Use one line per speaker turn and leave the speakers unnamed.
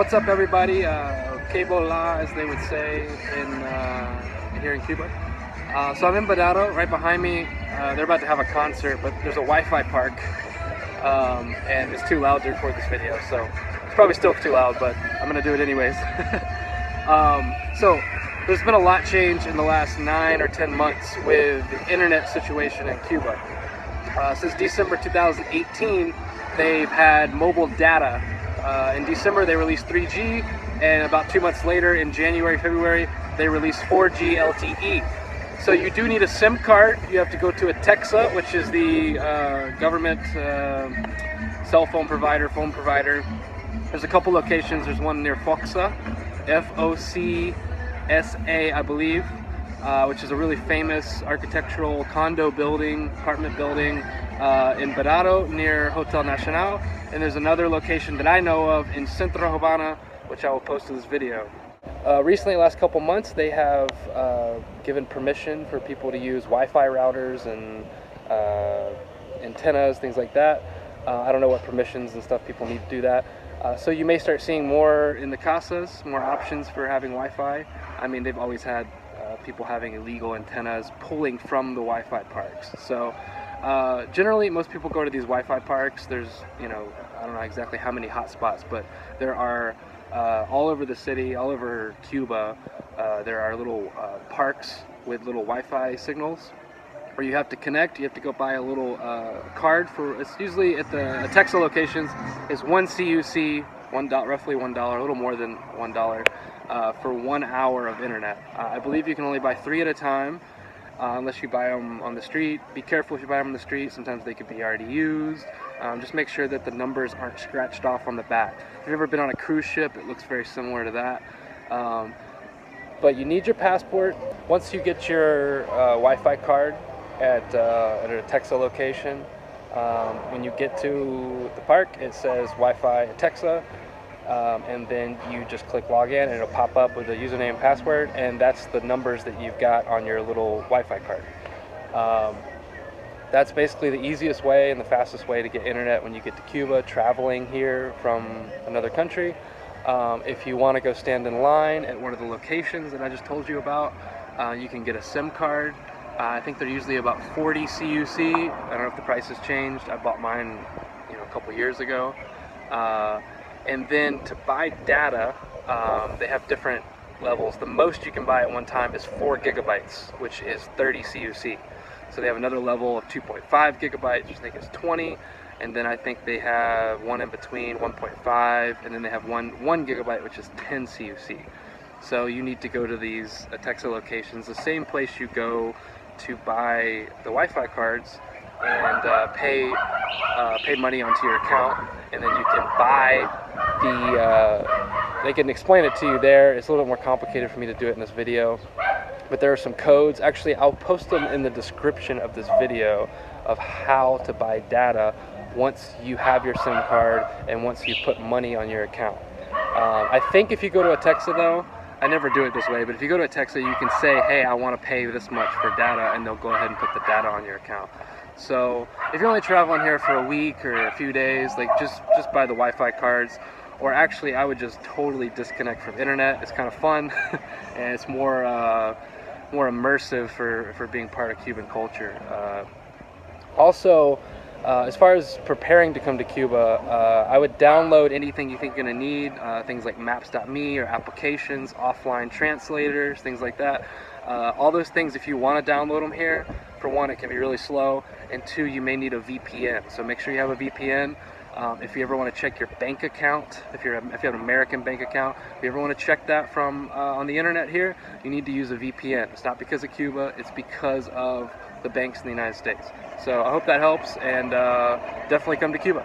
What's up, everybody? Cabo La, as they would say here in Cuba. So I'm in Badado. Right behind me, they're about to have a concert, but there's a Wi-Fi park, and it's too loud to record this video, so it's probably still too loud, but I'm gonna do it anyways. So there's been a lot change in the last 9 or 10 months with the internet situation in Cuba. Since December 2018, they've had mobile data. In December they released 3G, and about 2 months later, in January, February, they released 4G LTE. So you do need a SIM card. You have to go to a Texa, which is the government cell phone provider, There's a couple locations. There's one near Foxa, F-O-C-S-A, I believe, which is a really famous architectural condo building, apartment building in Badado near Hotel Nacional. And there's another location that I know of in Centro Havana, which I will post in this video. Recently, last couple months, they have given permission for people to use Wi-Fi routers and antennas, things like that. I don't know what permissions and stuff people need to do that. So you may start seeing more in the casas, more options for having Wi-Fi. I mean, they've always had people having illegal antennas pulling from the Wi-Fi parks. So generally, most people go to these Wi-Fi parks. There's, I don't know exactly how many hotspots, but there are all over the city, all over Cuba, there are little parks with little Wi-Fi signals where you have to connect. You have to go buy a little card for, it's usually at the Texa locations, is 1 CUC, roughly $1, a little more than $1, for 1 hour of internet. I believe you can only buy 3 at a time, unless you buy them on the street. Be careful if you buy them on the street. Sometimes they could be already used. Just make sure that the numbers aren't scratched off on the back. If you've ever been on a cruise ship, it looks very similar to that. But you need your passport. Once you get your Wi-Fi card at a Texa location, when you get to the park, it says Wi-Fi at Texa, and then you just click login, and it'll pop up with a username and password, and that's the numbers that you've got on your little Wi-Fi card. That's basically the easiest way and the fastest way to get internet when you get to Cuba, traveling here from another country. If you want to go stand in line at one of the locations that I just told you about, you can get a SIM card. I think they're usually about 40 CUC. I don't know if the price has changed. I bought mine, a couple years ago. And then to buy data, they have different levels. The most you can buy at one time is 4 gigabytes, which is 30 CUC. So they have another level of 2.5 gigabytes, which I think is 20. And then I think they have one in between, 1.5, and then they have one gigabyte, which is 10 CUC. So you need to go to these Texa locations, the same place you go to buy the Wi-Fi cards, and pay money onto your account, and then you can buy they can explain it to you there. It's a little bit more complicated for me to do it in this video, but there are some codes. Actually, I'll post them in the description of this video of how to buy data once you have your SIM card and once you put money on your account. I think if you go to a Texa though, I never do it this way, but if you go to a Texa, you can say, hey, I want to pay this much for data, and they'll go ahead and put the data on your account. So if you're only traveling here for a week or a few days, just buy the Wi-Fi cards. Or actually, I would just totally disconnect from internet. It's kind of fun, and it's more immersive for being part of Cuban culture. Also, as far as preparing to come to Cuba, I would download anything you think you're going to need, things like maps.me or applications, offline translators, things like that. All those things, if you want to download them here, for one, it can be really slow, and two, you may need a VPN. So make sure you have a VPN. If you ever want to check your bank account, if you have an American bank account, if you ever want to check that from on the internet here, you need to use a VPN. It's not because of Cuba, it's because of the banks in the United States. So I hope that helps, and definitely come to Cuba.